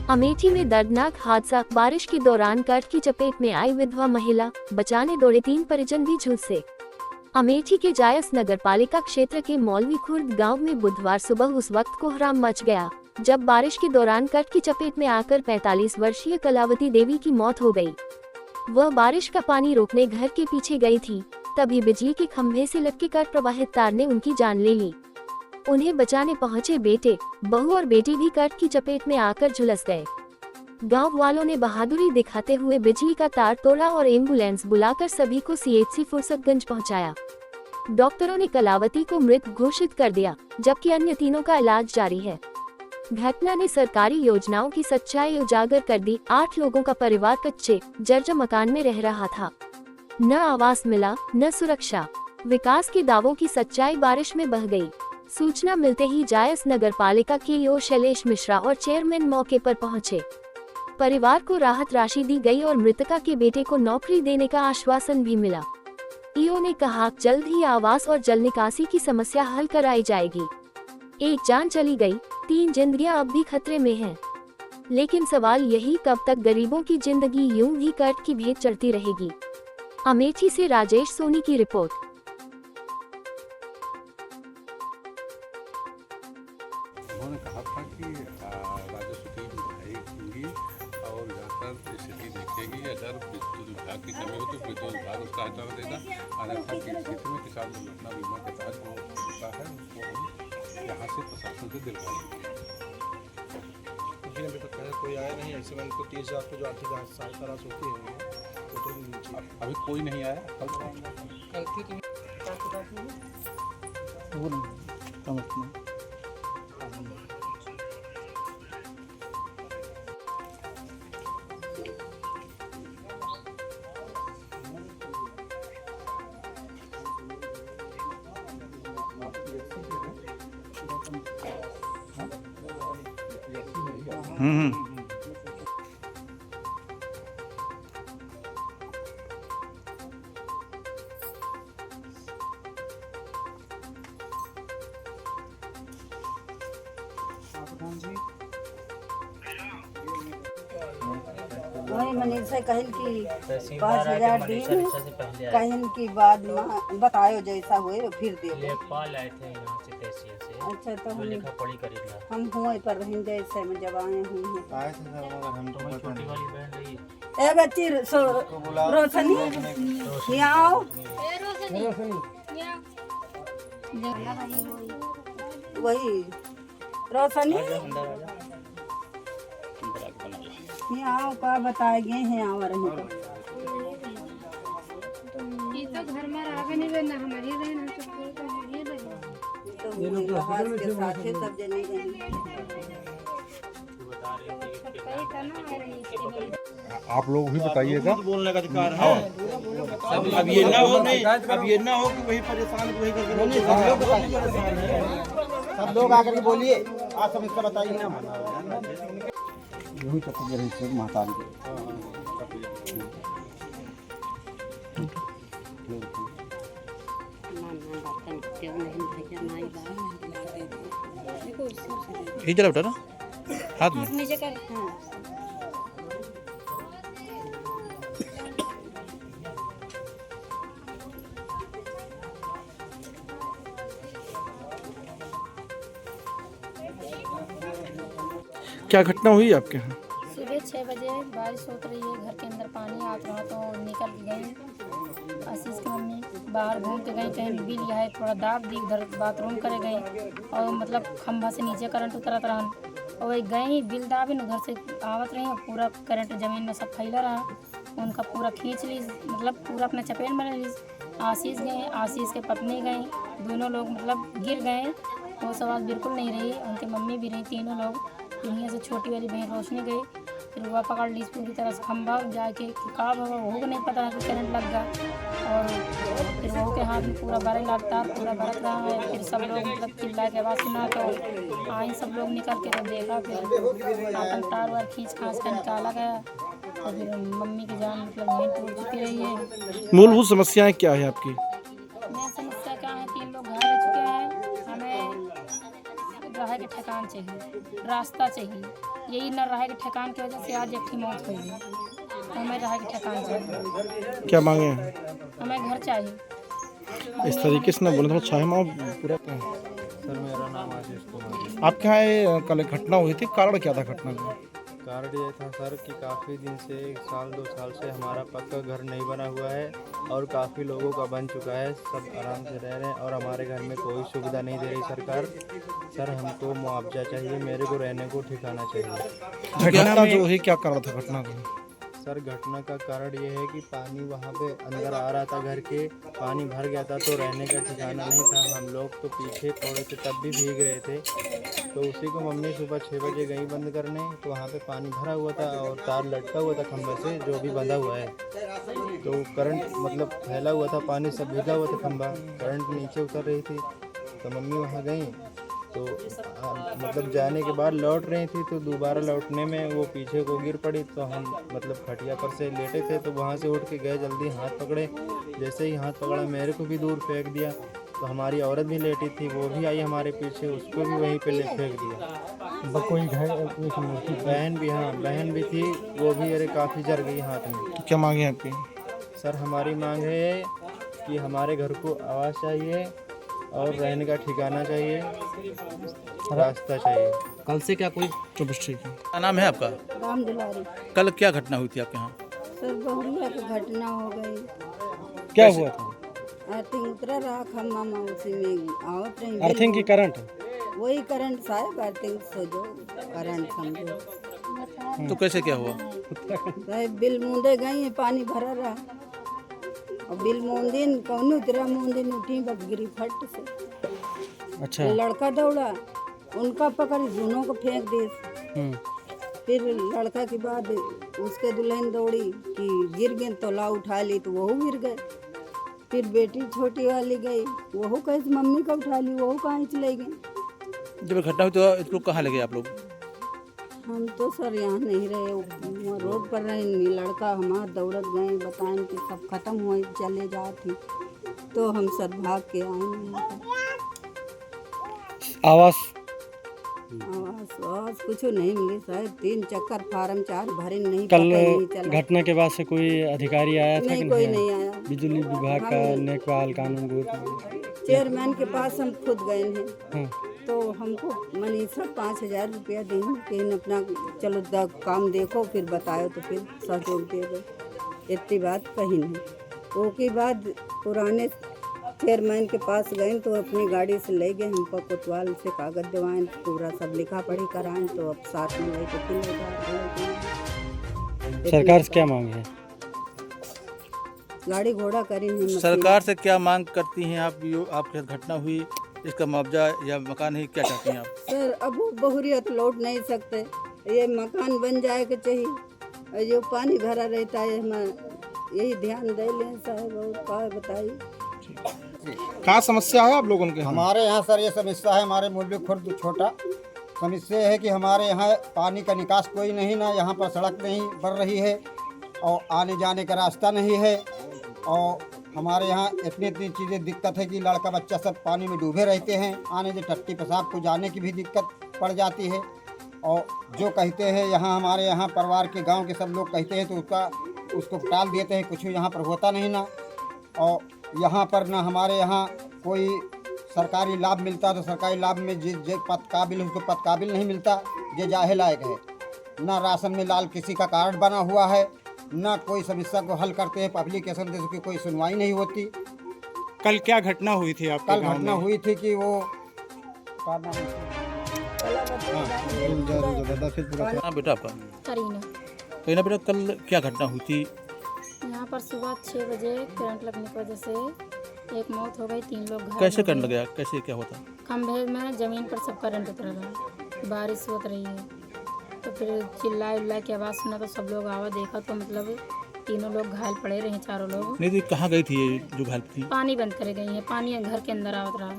अमेठी में दर्दनाक हादसा। बारिश के दौरान कर्ट की चपेट में आई विधवा महिला, बचाने दौड़े 3 परिजन भी झुलसे। अमेठी के जायस नगर पालिका क्षेत्र के मौलवी खुर्द गांव में बुधवार सुबह उस वक्त कोहराम मच गया जब बारिश के दौरान कर्ट की चपेट में आकर 45 वर्षीय कलावती देवी की मौत हो गई। वह बारिश का पानी रोकने घर के पीछे गई थी, तभी बिजली के खंभे से लटके कर्ट प्रवाहित तार ने उनकी जान ले ली। उन्हें बचाने पहुंचे बेटे, बहू और बेटी भी कर्ट की चपेट में आकर झुलस गए। गांव वालों ने बहादुरी दिखाते हुए बिजली का तार तोड़ा और एम्बुलेंस बुलाकर सभी को सीएचसी फुर्सतगंज पहुंचाया। डॉक्टरों ने कलावती को मृत घोषित कर दिया, जबकि अन्य तीनों का इलाज जारी है। घटना ने सरकारी योजनाओं की सच्चाई उजागर कर दी। 8 लोगों का परिवार कच्चे जर्जर मकान में रह रहा था। न आवास मिला, न सुरक्षा। विकास के दावों की सच्चाई बारिश में बह गई। सूचना मिलते ही जायस नगर पालिका के ईओ शैलेश मिश्रा और चेयरमैन मौके पर पहुंचे। परिवार को राहत राशि दी गई और मृतका के बेटे को नौकरी देने का आश्वासन भी मिला। ईओ ने कहा, जल्द ही आवास और जल निकासी की समस्या हल कराई जाएगी। एक जान चली गई, 3 जिंदगियां अब भी खतरे में हैं। लेकिन सवाल यही, कब तक गरीबों की जिंदगी यूं ही कर्ट की भेंट चढ़ती रहेगी। अमेठी से राजेश सोनी की रिपोर्ट। उन्होंने कहा था कि राजस्व की बढ़ाई होगी और जाकर स्थिति देखेगी। अगर विद्युत विभाग की कमी हो तो विद्युत विभाग उसका हटाव देगा। और ऐसा की स्थिति में किसान दुर्घटना बीमा के तहत जो होता है उसको हम यहाँ से प्रशासन से दिलवाएंगे। लेकिन अभी तक कोई आया नहीं। ऐसे में उनको 30,000 को जो आर्थिक सहायता राशि होती है अभी कोई नहीं आया। कल थी वो नहीं वही मनीषा कहल की 5,000 दिन कहन की बाद में बतायो जैसा हुए फिर दे। लेखपाल आए थे यहाँ से तहसील से। अच्छा, तो जो लिखा पढ़ी करेगा। हम हुए पर रहें जैसे में जब आए हुए आए थे सर, मगर हम तो पता छोटी नहीं। वाली बहन रही। ए बच्ची रोशनी यहाँ आओ। वही रोशनी यहाँ आओ, का बताए गए हैं आ रही तो घर में रह नहीं रहना, हमारी रहना तो वही के साथ है सब जने गए। आप लोग भी बताइएगा। बोलने का अधिकार है। अब ये ना हो नहीं, अब ये ना हो कि वही परेशान वही करके सब लोग आकर बोलिए, आप समस्या बताइए ना। यही तो रही सर माता इधर उठा ना हाथ में। नीचे कर। हाँ। क्या घटना हुई आपके यहाँ? सुबह 6 बजे बारिश होत रही है, घर के अंदर पानी आत रहा तो निकल गई। आशीष की मम्मी बाहर घूम के गई, कहीं बिल लिया है, थोड़ा दाब दी, उधर बाथरूम करे गई और मतलब खंभा से नीचे करंट उतरत रहा और वही गई बिल दाबी उधर से आवत रही और पूरा करंट जमीन में सब फैला रहा। उनका पूरा खींच ली, मतलब पूरा अपना चपेट में ली। आशीष गए, आशीष के पत्नी गई, दोनों लोग मतलब गिर गए। वो सवाल बिल्कुल नहीं रही, उनकी मम्मी भी रही, तीनों लोग। यहाँ से छोटी वाली बहन रोशनी गई, फिर वह पकड़ ली पूरी तरह से खंभा जाके का वो को नहीं पता कि करंट लग गया और फिर वो के हाथ में पूरा बड़े लगता पूरा बरत रहा है। फिर सब लोग मतलब चिल्ला के आवाज़ सुना तो आए सब लोग निकल के तो देखा, फिर आतंक तार वार खींच खाँच कर निकाला गया। तो फिर मम्मी की जान मतलब यहीं टूट चुकी रही है। मूलभूत समस्याएं क्या है आपकी? मेरी समस्या क्या है, 3 लोग घायल हो चुके हैं, हमें रह के ठिकान चाहिए, रास्ता चाहिए। यही न रहे के ठिकान की वजह से आज एक की मौत हुई है। तो हमें रहे के ठिकान चाहिए। क्या मांगे हैं? हमें घर चाहिए। इस तरीके से ना बोले तो शाही माँ पूरा सर मेरा नाम आशीष कुमार है। आपके यहाँ ये कल एक घटना हुई थी, कारण क्या था घटना का? कारण ये था सर कि काफ़ी दिन से 1 साल 2 साल से हमारा पक्का घर नहीं बना हुआ है और काफ़ी लोगों का बन चुका है। सब आराम से रह रहे हैं और हमारे घर में कोई सुविधा नहीं दे रही सरकार। सर हमको मुआवजा चाहिए, मेरे को रहने को ठिकाना चाहिए। घटना जो है क्या कारण था घटना का? सर घटना का कारण ये है कि पानी वहाँ पे अंदर आ रहा था, घर के पानी भर गया था तो रहने का ठिकाना नहीं था। हम लोग तो पीछे थोड़े से तब भी भीग रहे थे, तो उसी को मम्मी सुबह 6 बजे गई बंद करने, तो वहाँ पे पानी भरा हुआ था और तार लटका हुआ था खंभे से जो भी बंधा हुआ है। तो करंट मतलब फैला हुआ था, पानी सब भीगा हुआ था खंभा, करंट नीचे उतर रही थी। तो मम्मी वहाँ गई तो मतलब जाने के बाद लौट रही थी, तो दोबारा लौटने में वो पीछे को गिर पड़ी। तो हम मतलब खटिया पर से लेटे थे, तो वहाँ से उठ के गए, जल्दी हाथ पकड़े। जैसे ही हाथ पकड़ा मेरे को भी दूर फेंक दिया। तो हमारी औरत भी लेटी थी, वो भी आई हमारे पीछे, उसको भी वहीं पे फेंक दिया। कोई बहन भी, हाँ बहन भी थी, वो भी अरे काफ़ी जर गई हाथ में। तो क्या मांगे आपकी? सर हमारी मांग है कि हमारे घर को आवास चाहिए और रहने का ठिकाना चाहिए, रास्ता चाहिए। कल से क्या कोई तो बस ठीक है। क्या नाम है आपका? राम दुलारी। कल क्या घटना हुई थी आपके यहाँ? सर बहुरिया की घटना हो गई। क्या हुआ था? अर्थिंग उतरा रहा खम्मा में, उसी में आवत रही। अर्थिंग की करंट? वही करंट साहब, अर्थिंग से जो करंट समझो। तो कैसे क्या हुआ? साहब बिल मुंदे गई, पानी भरा रहा और बिल मुंदिन कौन उतरा, मुंदिन उठी बस गिरी फट से। अच्छा। लड़का दौड़ा, उनका पकड़ दोनों को फेंक दे। फिर लड़का के बाद उसके दुल्हन दौड़ी कि गिर गए, तो ला उठा ली तो वह गिर गए। फिर बेटी छोटी वाली गई, वह कैसे मम्मी का उठा ली, वह कहाँ चले गए। जब घटना हुई तो इसको कहाँ लगे आप लोग? हम तो सर यहाँ नहीं रहे, वहाँ रोड पर रहे। लड़का हमारे दौड़त गए, बताएं कि सब खत्म हुए, चले जाती। तो हम सब भाग के आए। आवास आवास कुछ नहीं मिली साहब। 3 चक्कर फार्म 4 भरे, नहीं कल पता ही नहीं चला। घटना के बाद से कोई अधिकारी आया था नहीं, कि कोई नहीं? नहीं आया। बिजली विभाग का, नेकवाल, कानून गो चेयरमैन के पास हम खुद गए हैं, तो हमको मनीषा 5000 रुपया दी कि अपना चलो काम देखो फिर बताओ, तो फिर सहयोग दे गए। इतनी बात कही नहीं। वो के बाद पुराने चेयरमैन के पास गए तो अपनी गाड़ी से ले गए, हमको कोतवाल से कागज दिवाएं, पूरा सब लिखा पढ़ी कराएं। तो अब साथ में गए तो फिर सरकार से क्या मांग है? गाड़ी घोड़ा करेंगे। सरकार से क्या मांग करती हैं आप? आपके साथ घटना हुई, इसका मुआवजा या मकान है, क्या चाहती हैं आप? सर अब वो बहुरियत लौट नहीं सकते, ये मकान बन जाए के चाहिए। जो पानी भरा रहता है, हम यही ध्यान दे लें साहब, और क्या बताइए। क्या समस्या है आप लोगों के? हमारे यहाँ सर ये समस्या है, हमारे मौलवी खुर्द छोटा समस्या है कि हमारे यहाँ पानी का निकास कोई नहीं, ना यहाँ पर सड़क नहीं बन रही है और आने जाने का रास्ता नहीं है। और हमारे यहाँ इतनी चीज़ें दिक्कत है कि लड़का बच्चा सब पानी में डूबे रहते हैं, आने से टट्टी पेशाब को जाने की भी दिक्कत पड़ जाती है। और जो कहते हैं यहाँ हमारे यहाँ परिवार के गांव के सब लोग कहते हैं तो उसको टाल देते हैं, कुछ यहाँ पर होता नहीं ना। और यहाँ पर ना हमारे यहाँ कोई सरकारी लाभ मिलता, तो सरकारी लाभ में जो पद काबिल उसको पद काबिल नहीं मिलता, जो जाहे लायक है। ना राशन में लाल किसी का कार्ड बना हुआ है, ना कोई समस्या को हल करते हैं, पब्लिकेशन दे की कोई सुनवाई नहीं होती। कल क्या घटना हुई थी आपके कल गांव घटना में? हुई थी कि वो हाँ बेटा आपका? करीना। बेटा कल क्या घटना हुई थी? यहाँ पर सुबह 6 बजे करंट लगने की वजह से एक मौत हो गई, 3 लोग घायल कैसे हो करंट गए। गया, कैसे क्या होता? खंभे में ज़मीन पर सब करंट उतर रहा, बारिश होत रही है। तो फिर चिल्ला उल्ला की आवाज़ सुना तो सब लोग आवा, देखा तो मतलब 3 लोग घायल पड़े रहे, 4 लोग। नहीं थी, कहाँ गई थी ये जो घायल थी? पानी बंद करे गई है, पानी घर के अंदर आवत रहा,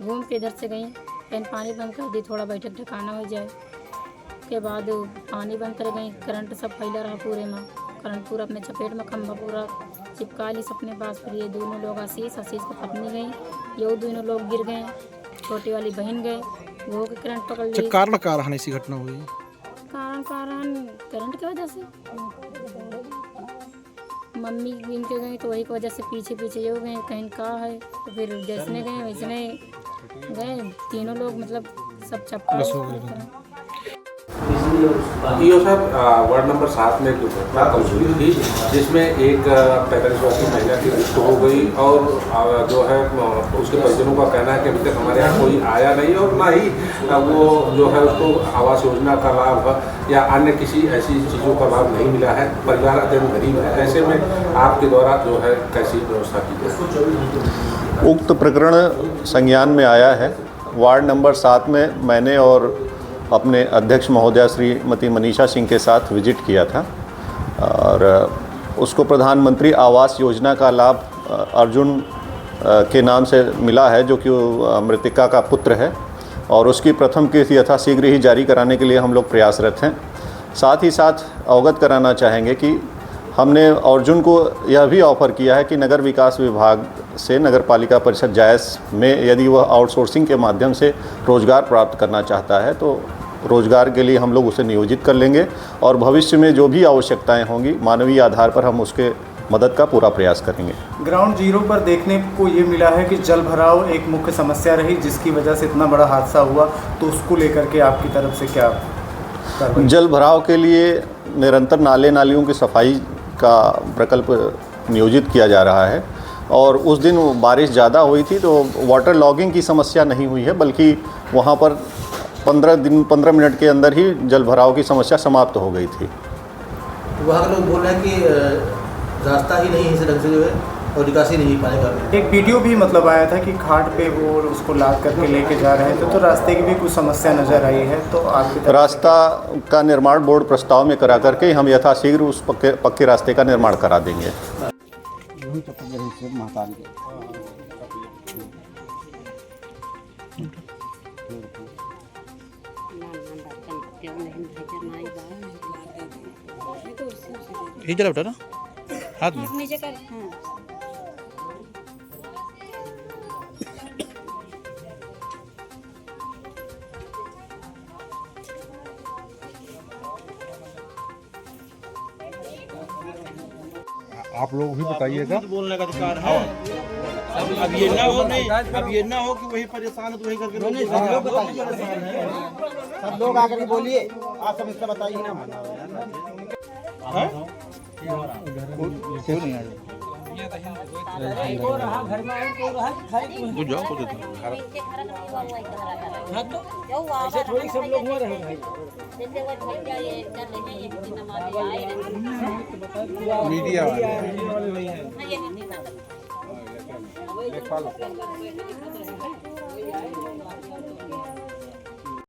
घूम के इधर से गई, फिर पानी बंद कर दी, थोड़ा बैठक ठिकाना हो जाए के बाद पानी बंद कर गई। करंट सब फैला रहा पूरे में, करंट पूरा अपने चपेट में, खंभा पूरा चिपका ली अपने पास। फिर ये दोनों लोग आशीष की पत्नी गई, ये दोनों लोग गिर गए, छोटी वाली बहन गए, वो के करंट पकड़ अच्छा, ली। कारण क्या रहा ऐसी घटना हुई? कारण करंट की वजह से मम्मी इनके गए तो वही की वजह से पीछे पीछे हो गए, कहीं का है तो फिर जैसने गए वैसने गए, तीनों लोग मतलब सब चप्पा बस हो गए। ईओ साहब, वार्ड नंबर 7 में एक दुर्घटना कल हुई थी जिसमें एक 45 वर्षीय महिला की मृत्यु हो गई और जो है उसके परिजनों का कहना है कि अभी तक हमारे यहाँ कोई आया नहीं और ना ही वो जो है उसको आवास योजना का लाभ या अन्य किसी ऐसी चीज़ों का लाभ नहीं मिला है। परिवार अत्यंत गरीब है, ऐसे में आपके द्वारा जो है कैसी व्यवस्था की जाए? उक्त प्रकरण संज्ञान में आया है। वार्ड नंबर 7 में मैंने और अपने अध्यक्ष महोदया श्रीमती मनीषा सिंह के साथ विजिट किया था और उसको प्रधानमंत्री आवास योजना का लाभ अर्जुन के नाम से मिला है, जो कि मृतिका का पुत्र है और उसकी प्रथम किस्त यथाशीघ्र ही जारी कराने के लिए हम लोग प्रयासरत हैं। साथ ही साथ अवगत कराना चाहेंगे कि हमने अर्जुन को यह भी ऑफ़र किया है कि नगर विकास विभाग से नगर पालिका परिषद जायज़ में यदि वह आउटसोर्सिंग के माध्यम से रोज़गार प्राप्त करना चाहता है तो रोज़गार के लिए हम लोग उसे नियोजित कर लेंगे और भविष्य में जो भी आवश्यकताएं होंगी मानवीय आधार पर हम उसके मदद का पूरा प्रयास करेंगे। ग्राउंड जीरो पर देखने को ये मिला है कि जल भराव एक मुख्य समस्या रही जिसकी वजह से इतना बड़ा हादसा हुआ, तो उसको लेकर के आपकी तरफ से क्या कार्रवाई? जल भराव के लिए निरंतर नाले नालियों की सफाई का प्रकल्प नियोजित किया जा रहा है और उस दिन बारिश ज़्यादा हुई थी तो वाटर लॉगिंग की समस्या नहीं हुई है, बल्कि वहाँ पर 15 मिनट के अंदर ही जल भराव की समस्या समाप्त हो गई थी। वहाँ के लोग बोल रहे हैं कि रास्ता ही नहीं है इस ढंग से जो है और निकासी नहीं पाने का। एक वीडियो भी मतलब आया था कि घाट पे वो उसको लाद करके लेके जा रहे थे, तो रास्ते की भी कुछ समस्या नज़र आई है। तो आपकी रास्ता का निर्माण बोर्ड प्रस्ताव में करा करके हम यथाशीघ्र उस पक्के रास्ते का निर्माण करा देंगे। जरा बेटा ना हाथ में नीचे कर। आप लोग भी बताइएगा। बोलने का अधिकार है। अब ये ना हो नहीं, अब ये ना हो कि वही परेशान है तो वही करके सब लोग आकर के बोलिए, आप समस्या बताइए ना। मीडिया वाले